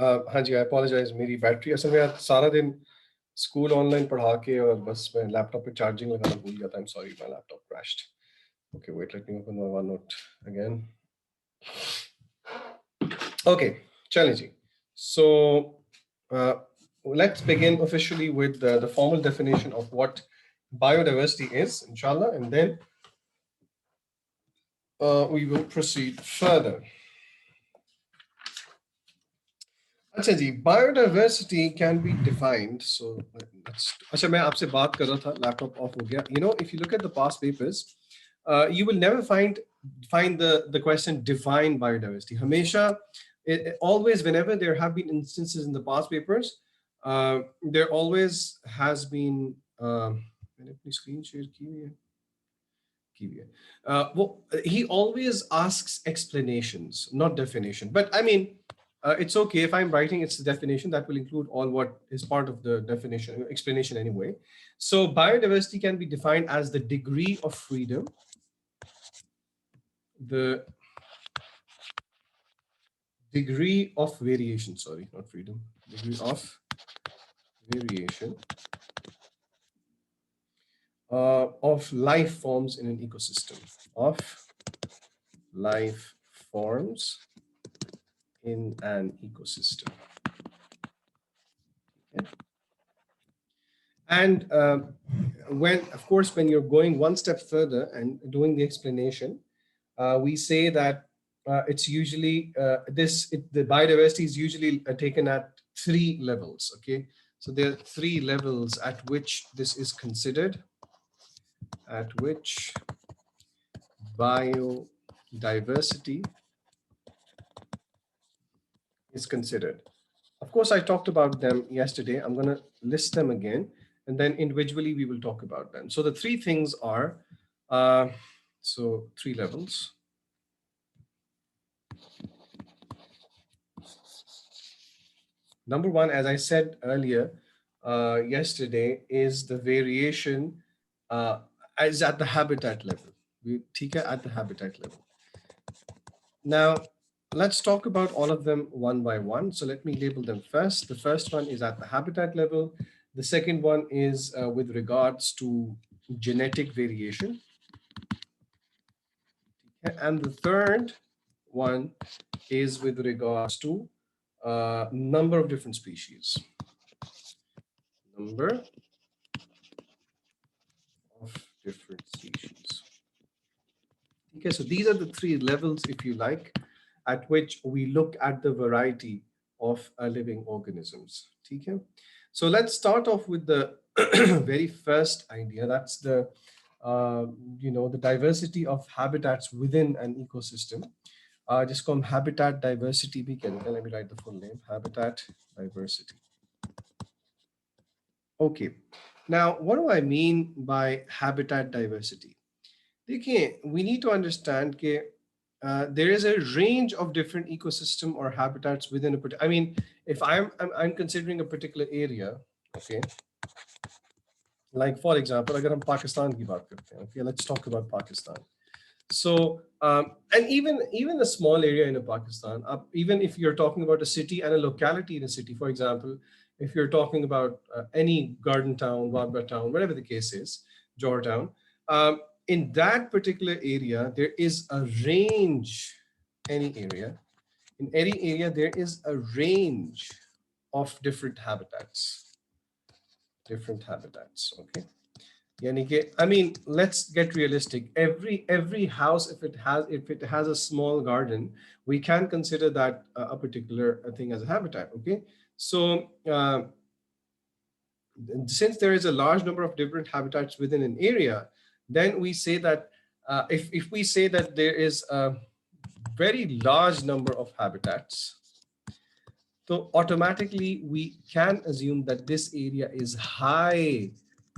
हाँ जी, आई अपोलोजाइज, मेरी बैटरी असल में आज सारा दिन स्कूल ऑनलाइन पढ़ा के और बस मैं लैपटॉप पे चार्जिंग लगाना भूल गया था। I am sorry, my laptop crashed. Okay, wait, let me open my OneNote again. Okay, चलें जी। सो let's begin officially with the formal definition of what biodiversity is, inshallah, and then we will proceed further. अच्छा जी, biodiversity can be defined. So अच्छा, मैं आपसे बात कर रहा था, लैपटॉप ऑफ हो गया. If you look at the past papers, you will never find the question define biodiversity. हमेशा, always, whenever there have been instances in the past papers, there always has been मैंने अपनी screen share की हुई है. He always asks explanations, not definition. But I mean, it's okay if I'm writing its definition, that will include all what is part of the definition, explanation anyway. So biodiversity can be defined as the degree of freedom, the degree of variation, sorry, not freedom, degree of variation of life forms in an ecosystem, of life forms in an ecosystem. Okay. And of course, when you're going one step further and doing the explanation, we say that it's usually the biodiversity is usually taken at three levels. Okay, so there are three levels at which this is considered, at which biodiversity is considered. Of course, I talked about them yesterday. I'm going to list them again, and then individually we will talk about them. So the three things are, three levels. Number one, as I said earlier, yesterday, is the variation is at the habitat level. At the habitat level. Now, let's talk about all of them one by one. So let me label them first. The first one is at the habitat level. The second one is with regards to genetic variation. And the third one is with regards to number of different species. Number of different species. Okay, so these are the three levels, if you like, at which we look at the variety of living organisms. Okay? So let's start off with the very first idea. That's the the diversity of habitats within an ecosystem. Just call habitat diversity. Let me write the full name: habitat diversity. Okay. Now, what do I mean by habitat diversity? Okay, we need to understand that there is a range of different ecosystem or habitats within a particular. I mean, if I'm considering a particular area, okay. Like for example, अगर हम पाकिस्तान की बात करते हैं, okay, let's talk about Pakistan. So, and even a small area in a Pakistan, even if you're talking about a city and a locality in a city, for example, if you're talking about any garden town, Wagba town, whatever the case is, Georgetown, in that particular area, there is a range, in any area, there is a range of different habitats, okay? I mean, let's get realistic. Every house, if it has a small garden, we can consider that a particular thing as a habitat. Okay, so since there is a large number of different habitats within an area, then we say that if we say that there is a very large number of habitats, so automatically we can assume that this area is high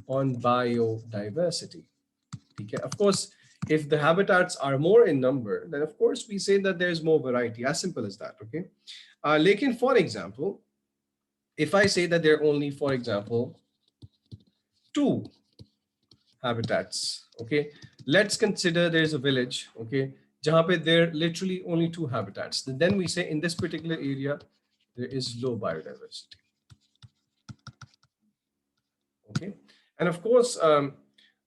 on biodiversity. Okay. Of course, if the habitats are more in number, then of course we say that there's more variety, as simple as that. Okay. Like for example, if I say that there are only, for example, 2 habitats, okay, let's consider there's a village, okay, jahan pe there are literally only 2 habitats. Then we say in this particular area, there is low biodiversity. Okay, and of course,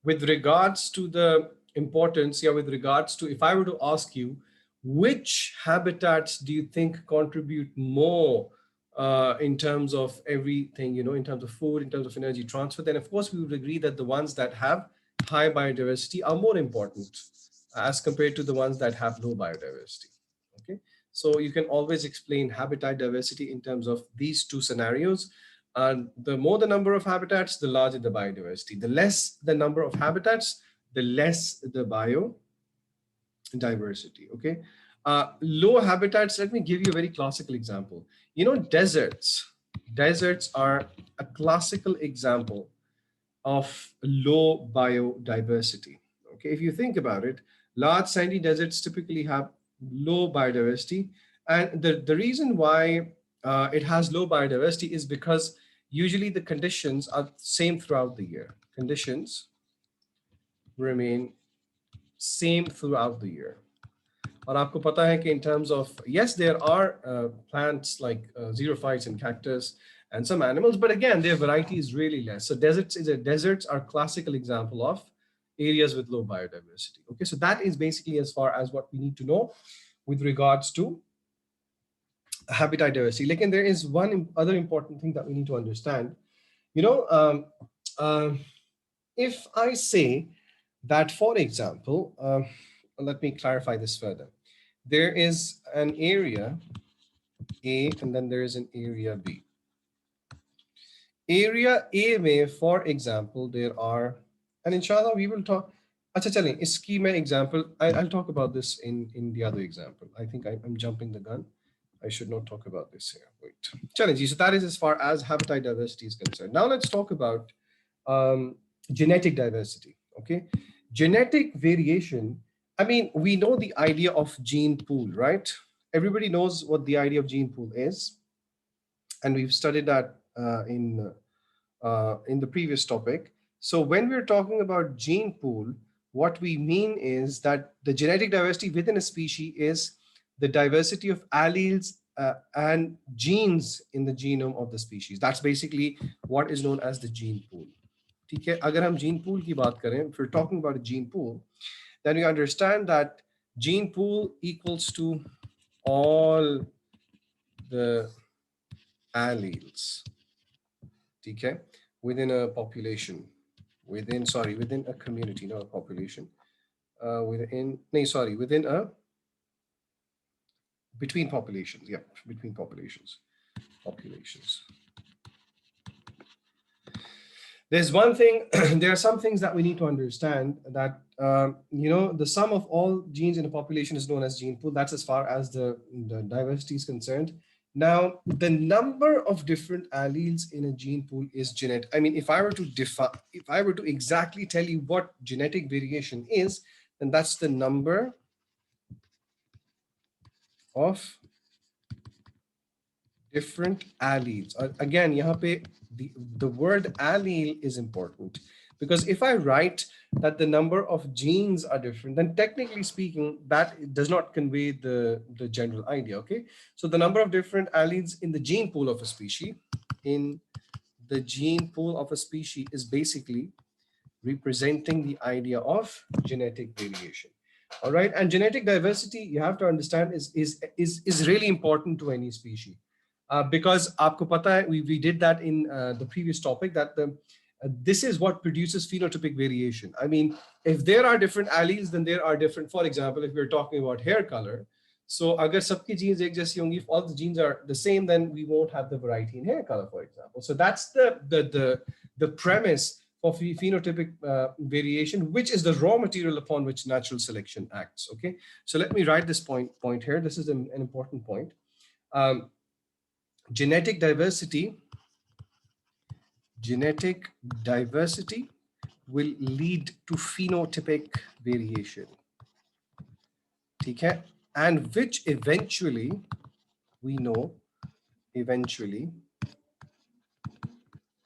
with regards to the importance, yeah, with regards to, if I were to ask you, which habitats do you think contribute more in terms of everything, you know, in terms of food, in terms of energy transfer, then of course we would agree that the ones that have high biodiversity are more important as compared to the ones that have low biodiversity. Okay, so you can always explain habitat diversity in terms of these two scenarios. And the more the number of habitats, the larger the biodiversity. The less the number of habitats, the less the biodiversity. Okay. Low habitats, let me give you a very classical example. You know, deserts. Deserts are a classical example of low biodiversity. Okay, if you think about it, large sandy deserts typically have low biodiversity, and the reason why it has low biodiversity is because usually the conditions are same throughout the year. Conditions remain same throughout the year. और आपको पता है कि in terms of, yes, there are plants like xerophytes and cactus and some animals, but again, their variety is really less. So deserts are classical example of areas with low biodiversity. Okay, so that is basically as far as what we need to know with regards to habitat diversity. Like, and there is one other important thing that we need to understand. You know, if I say that, for example, let me clarify this further. There is an area A and then there is an area B. Area A में, for example, there are, and inshallah we will talk. अच्छा चलें, इसकी मैं example, I'll talk about this in the other example. I think I'm jumping the gun. I should not talk about this here. Wait. Challenge. So that is as far as habitat diversity is concerned. Now let's talk about genetic diversity. Okay, genetic variation. I mean, we know the idea of gene pool, right? Everybody knows what the idea of gene pool is, and we've studied that in the previous topic. So when we're talking about gene pool, what we mean is that the genetic diversity within a species is the diversity of alleles and genes in the genome of the species. That's basically what is known as the gene pool. ठीक है, अगर हम gene pool की बात करें, if we're talking about a gene pool, then we understand that gene pool equals to all the alleles, okay, within a population, within a community, not a population, within a, between populations, yeah, between populations. There's one thing, there are some things that we need to understand, that, you know, the sum of all genes in a population is known as gene pool. That's as far as the diversity is concerned. Now, the number of different alleles in a gene pool is genetic. I mean, if I were to exactly tell you what genetic variation is, then that's the number of different alleles. Again, यहाँ पे the word allele is important, because if I write that the number of genes are different, then technically speaking, that does not convey the general idea. Okay, so the number of different alleles in the gene pool of a species, is basically representing the idea of genetic variation. All right, and genetic diversity, you have to understand, is really important to any species. Because आपको पता है, we did that in the previous topic, that this is what produces phenotypic variation. I mean, if there are different alleles, then there are different, for example, if we're talking about hair color, so अगर सबकी genes एक जैसी होंगी, if all the genes are the same, then we won't have the variety in hair color, for example. So that's the premise of phenotypic variation, which is the raw material upon which natural selection acts. Okay, so let me write this point here. This is an important point. Genetic diversity will lead to phenotypic variation, okay? And which eventually, we know,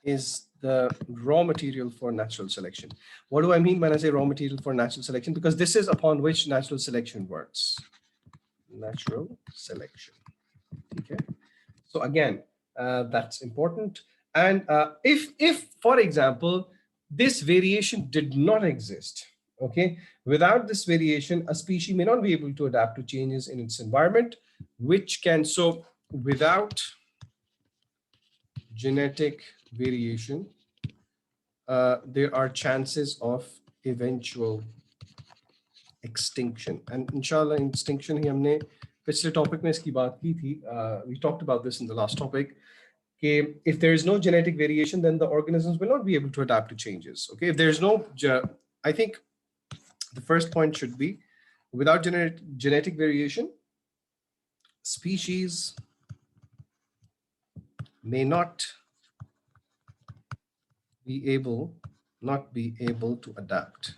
is the raw material for natural selection. What do I mean when I say raw material for natural selection? Because this is upon which natural selection works. Natural selection, okay? So again, that's important. And if, for example, this variation did not exist, okay, without this variation, a species may not be able to adapt to changes in its environment, which can, so without genetic variation, there are chances of eventual extinction. And inshallah, extinction ही हमने पिछले topic में इसकी बात की थी. We talked about this in the last topic. Okay, if there is no genetic variation, then the organisms will not be able to adapt to changes. Okay, if there is no, I think the first point should be, without genetic variation, species may not be able to adapt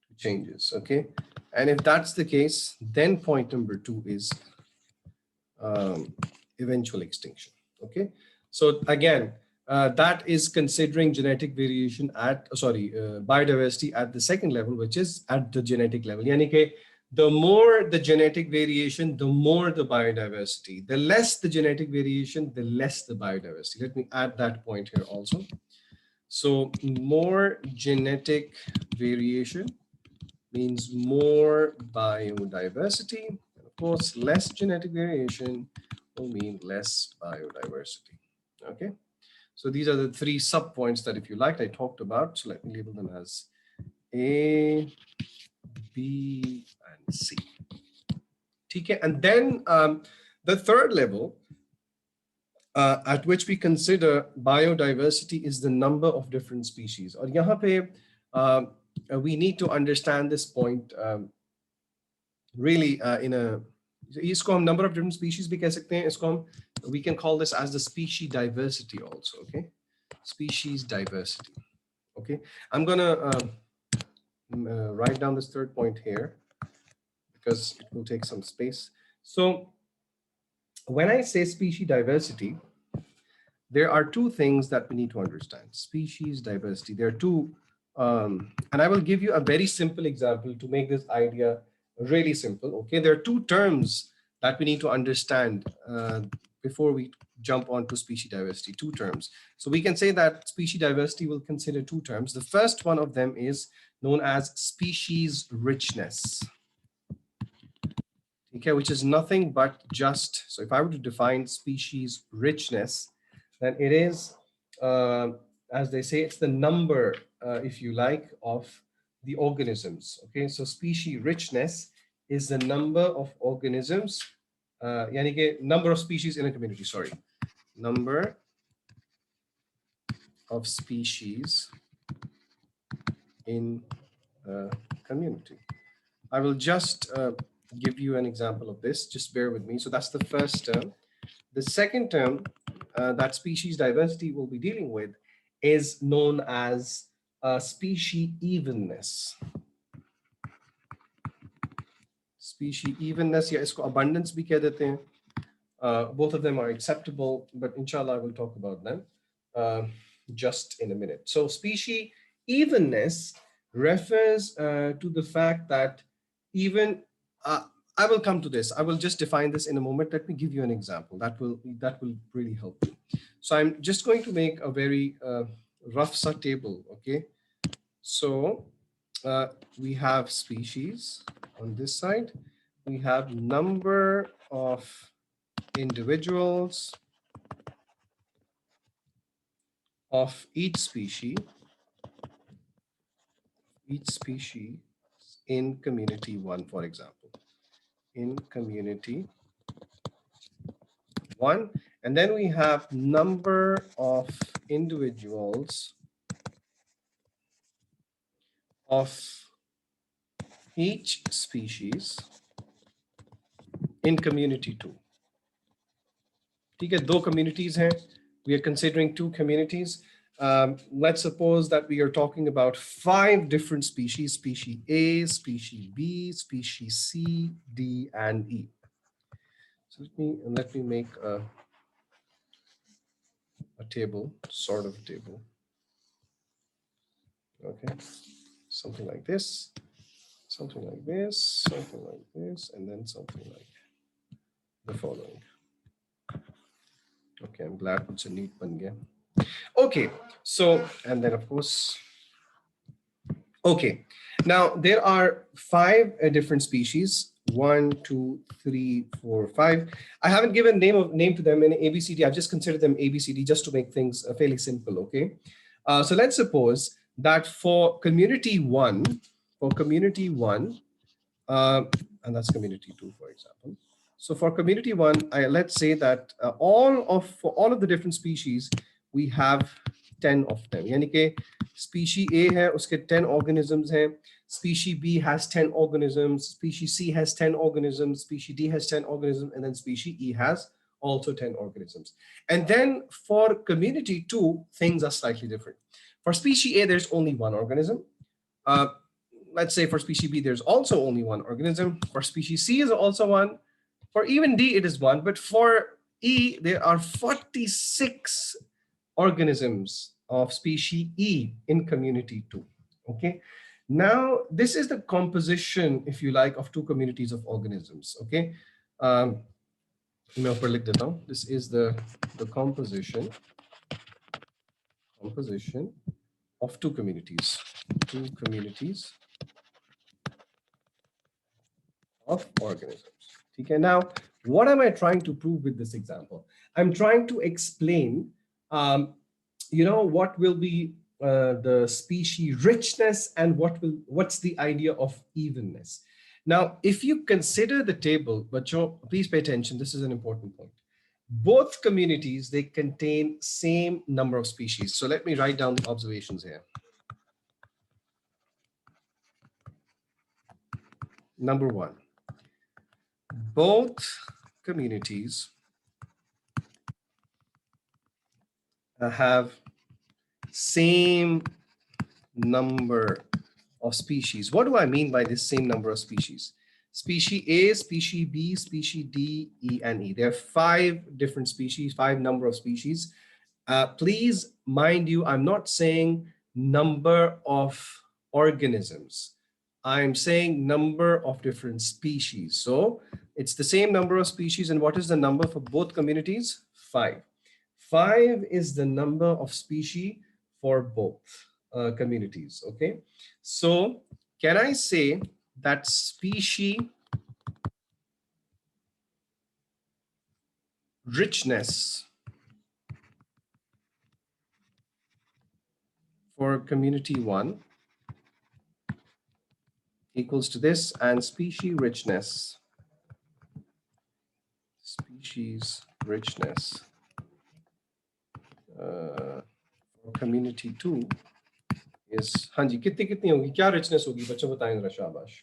to changes. Okay, and if that's the case, then point number two is eventual extinction. Okay, so again, that is considering genetic variation at, biodiversity at the second level, which is at the genetic level. Yani ke, the more the genetic variation, the more the biodiversity. The less the genetic variation, the less the biodiversity. Let me add that point here also. So more genetic variation means more biodiversity. And of course, less genetic variation will mean less biodiversity. Okay, so these are the three sub points that, if you liked, I talked about. So let me label them as A, B, and C. Okay, and then the third level at which we consider biodiversity is the number of different species. और यहाँ पे we need to understand this point really in a, इसको हम number of different species भी कह सकते हैं. इसको हम, we can call this as the species diversity also. Okay, species diversity. Okay, I'm gonna write down this third point here because it will take some space. So when I say species diversity, there are two things that we need to understand. Species diversity. There are two, and I will give you a very simple example to make this idea really simple. Okay, there are two terms that we need to understand before we jump onto species diversity. Two terms. So we can say that species diversity will consider two terms. The first one of them is known as species richness. Okay, which is nothing but just, so if I were to define species richness, then it is, as they say, it's the number, if you like, of the organisms. Okay, so species richness is the number of organisms, yani ke number of species in a community, sorry. Number of species in a community. I will just give you an example of this. Just bear with me. So that's the first term. The second term that species diversity will be dealing with is known as species evenness. Species evenness, या इसको abundance भी कह देते हैं. Both of them are acceptable, but inshallah I will talk about them just in a minute. So species evenness refers to the fact that even I will come to this. I will just define this in a moment. Let me give you an example. That will really help you. So I'm just going to make a very rough table. Okay. So we have species on this side. We have number of individuals of each species in community one, for example, in community one. And then we have number of individuals of each species in community two. ठीक है, दो communities हैं. We are considering two communities. Let's suppose that we are talking about 5 different species: species A, species B, species C, D, and E. So let me make a table, sort of a table. Okay, something like this, something like this, something like this, and then something like the following. Okay, I'm glad it's a neat ban gaya. Okay, so, and then of course, okay, now there are five different species. 1, 2, 3, 4, 5. I haven't given name to them in ABCD. I've just considered them ABCD just to make things fairly simple. Okay, so let's suppose that for community one, and that's community two, for example. So for community one, let's say that for all of the different species, we have 10 of them. यानी कि species A है, उसके 10 organisms हैं. Species B has 10 organisms. Species C has 10 organisms. Species D has 10 organisms, and then species E has also 10 organisms. And then for community two, things are slightly different. For species A, there's only one organism. Uh, let's say for species B, there's also only one organism. For species C is also one. For even D, it is one. But for E, there are 46 organisms of species E in community 2. Okay. Now, this is the composition, if you like, of two communities of organisms. Okay. This is the composition of two communities of organisms. Okay, now, what am I trying to prove with this example? I'm trying to explain, what will be the species richness and what's the idea of evenness. Now, if you consider the table, but please pay attention, this is an important point. Both communities, they contain same number of species. So let me write down the observations here. Number one, both communities have same number of species. What do I mean by this same number of species? Species A, species B, species D, E, and E. There are 5 different species, 5 number of species. Please mind you, I'm not saying number of organisms. I'm saying number of different species. So it's the same number of species. And what is the number for both communities? 5. 5 is the number of species for both communities. Okay. So can I say that species richness for community 1 equals to this, and species richness for community 2 is, हाँ जी, कितनी होगी, क्या richness होगी, बच्चों बताएं जरा, शाबाश.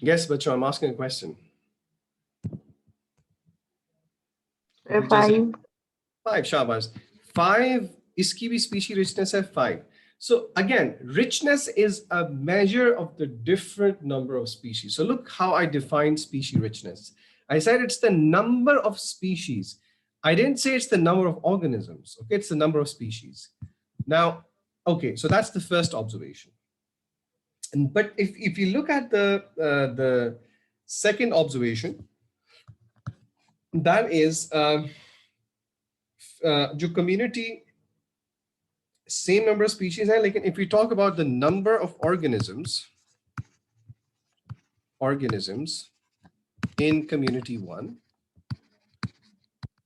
Yes, बच्चों, I'm asking a question. 5. 5, शाबाश. 5, इसकी भी species richness है 5. So again, richness is a measure of the different number of species. So look how I define species richness. I said it's the number of species. I didn't say it's the number of organisms. Okay, it's the number of species. Now, okay, so that's the first observation. But if you look at the second observation, that is जो community same number of species है, लेकिन if we talk about the number of organisms in community 1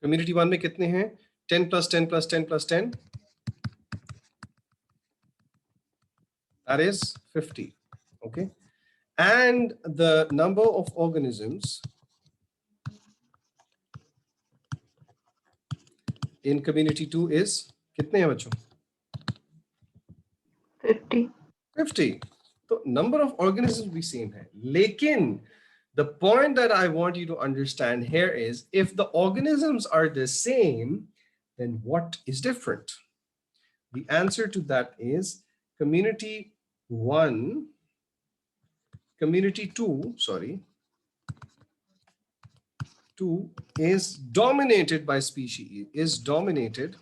में कितने हैं? 10 plus 10 plus 10 plus 10, that is 50. Okay, and the number of organisms in community 2 is कितने हैं बच्चों? 50. So number of organisms भी same है, लेकिन the point that I want you to understand here is, if the organisms are the same, then what is different? The answer to that is community 2 is dominated by species, is dominated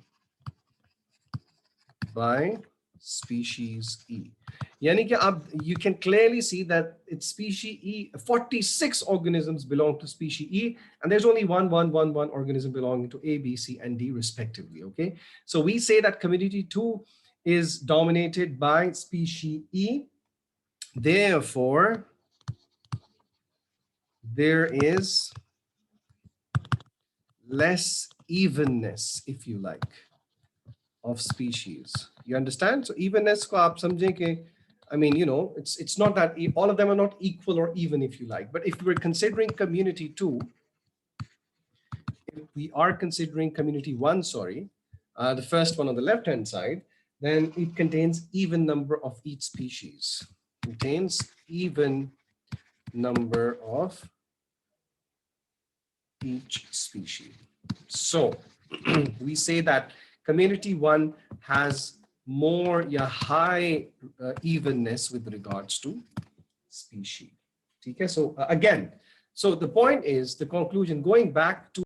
by species E. यानी कि अब you can clearly see that it's species E, 46 organisms belong to species E, and there's only one organism belonging to A, B, C, and D respectively, okay? So we say that community 2 is dominated by species E. Therefore, there is less evenness, if you like, of species. You understand? So evenness ko aap samjhe ke, I mean, you know, it's not that all of them are not equal or even, if you like. But if we're considering community 2, if we are considering community 1, sorry, the first one on the left hand side, then it contains even number of each species. Contains even number of each species. So we say that community 1 has more high evenness with regards to species. Okay, so again, so the point is, the conclusion, going back to